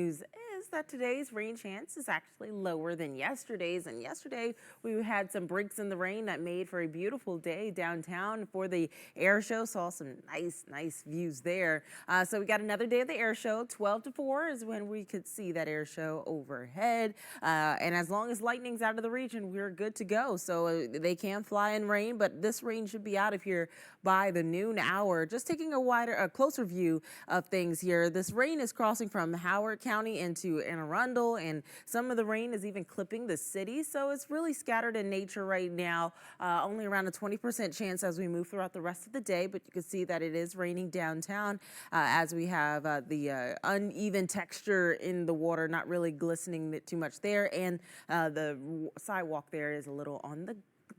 News is that today's rain chance is actually lower than yesterday's, and yesterday we had some breaks in the rain that made for a beautiful day downtown for the air show. Saw some nice views there. So we got another day of the air show. 12 to 4 is when we could see that air show overhead, and as long as lightning's out of the region, we're good to go. So they can fly in rain, but this rain should be out of here by the noon hour. Just taking a closer view of things here. This rain is crossing from Howard County into Anne Arundel, and some of the rain is even clipping the city. So it's really scattered in nature right now. Only around a 20% chance as we move throughout the rest of the day, but you can see that it is raining downtown as we have the uneven texture in the water, not really glistening too much there, and the sidewalk there is a little on the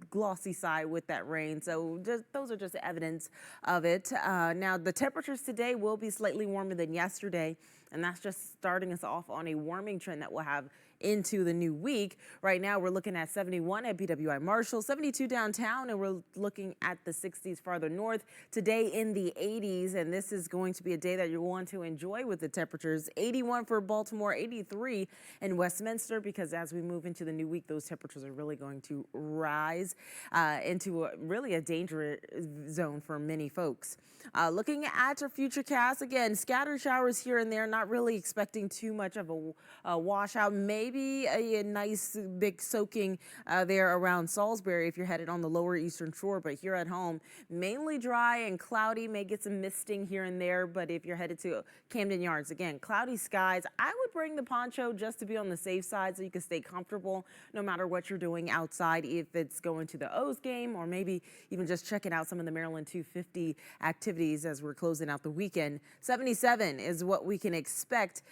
glossy side with that rain. So those are just evidence of it. Now the temperatures today will be slightly warmer than yesterday, and that's just starting us off on a warming trend that we'll have into the new week. Right now we're looking at 71 at BWI Marshall, 72 downtown, and we're looking at the 60s farther north. Today in the 80s, and this is going to be a day that you'll want to enjoy with the temperatures. 81 for Baltimore, 83 in Westminster, because as we move into the new week, those temperatures are really going to rise into really a danger zone for many folks. Looking at our future cast, again, scattered showers here and there, not really expecting too much of a washout. Maybe a nice big soaking there around Salisbury if you're headed on the lower eastern shore, but here at home, mainly dry and cloudy, may get some misting here and there, but if you're headed to Camden Yards, again, cloudy skies. I would bring the poncho just to be on the safe side so you can stay comfortable no matter what you're doing outside, if it's going to the O's game or maybe even just checking out some of the Maryland 250 activities as we're closing out the weekend. 77 is what we can expect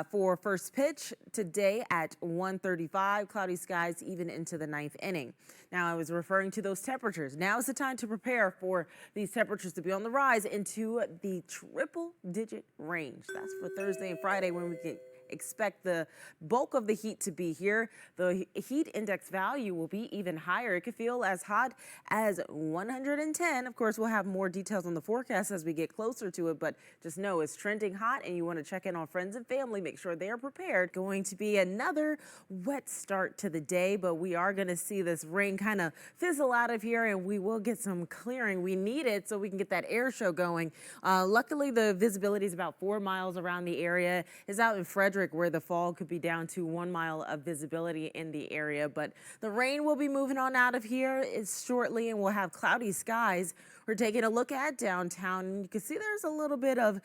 for first pitch today at 1:35. Cloudy skies even into the ninth inning. Now, I was referring to those temperatures. Now is the time to prepare for these temperatures to be on the rise into the triple-digit range. That's for Thursday and Friday when we can expect the bulk of the heat to be here. The heat index value will be even higher. It could feel as hot as 110. Of course, we'll have more details on the forecast as we get closer to it, but just know it's trending hot and you want to check in on friends and family, make sure they are prepared. Going to be another wet start to the day, but we are going to see this rain kind of fizzle out of here and we will get some clearing. We need it so we can get that air show going. Luckily, the visibility is about 4 miles around the area. It's out in Frederick, where the fall could be down to 1 mile of visibility in the area, but the rain will be moving on out of here shortly and we'll have cloudy skies. We're taking a look at downtown and you can see there's a little bit of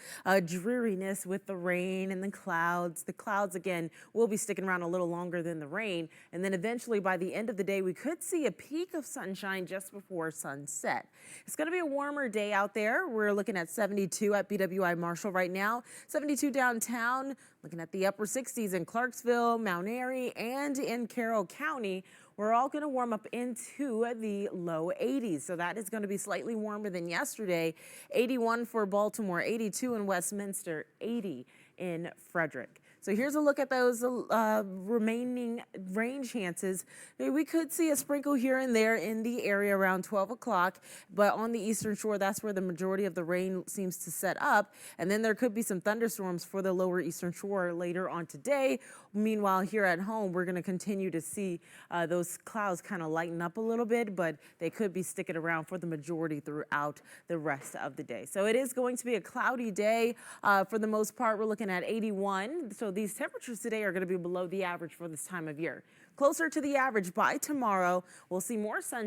dreariness with the rain and the clouds. The clouds again will be sticking around a little longer than the rain, and then eventually by the end of the day we could see a peak of sunshine just before sunset. It's going to be a warmer day out there. We're looking at 72 at BWI Marshall right now, 72 downtown, looking at the upper 60s in Clarksville, Mount Airy, and in Carroll County. We're all going to warm up into the low 80s, so that is going to be slightly warmer than yesterday. 81 for Baltimore, 82 in Westminster, 80 in Frederick. So here's a look at those remaining rain chances. We could see a sprinkle here and there in the area around 12 o'clock, but on the eastern shore, that's where the majority of the rain seems to set up. And then there could be some thunderstorms for the lower eastern shore later on today. Meanwhile, here at home, we're going to continue to see those clouds kind of lighten up a little bit, but they could be sticking around for the majority throughout the rest of the day. So it is going to be a cloudy day. For the most part, we're looking at 81. So these temperatures today are going to be below the average for this time of year. Closer to the average by tomorrow, we'll see more sunshine.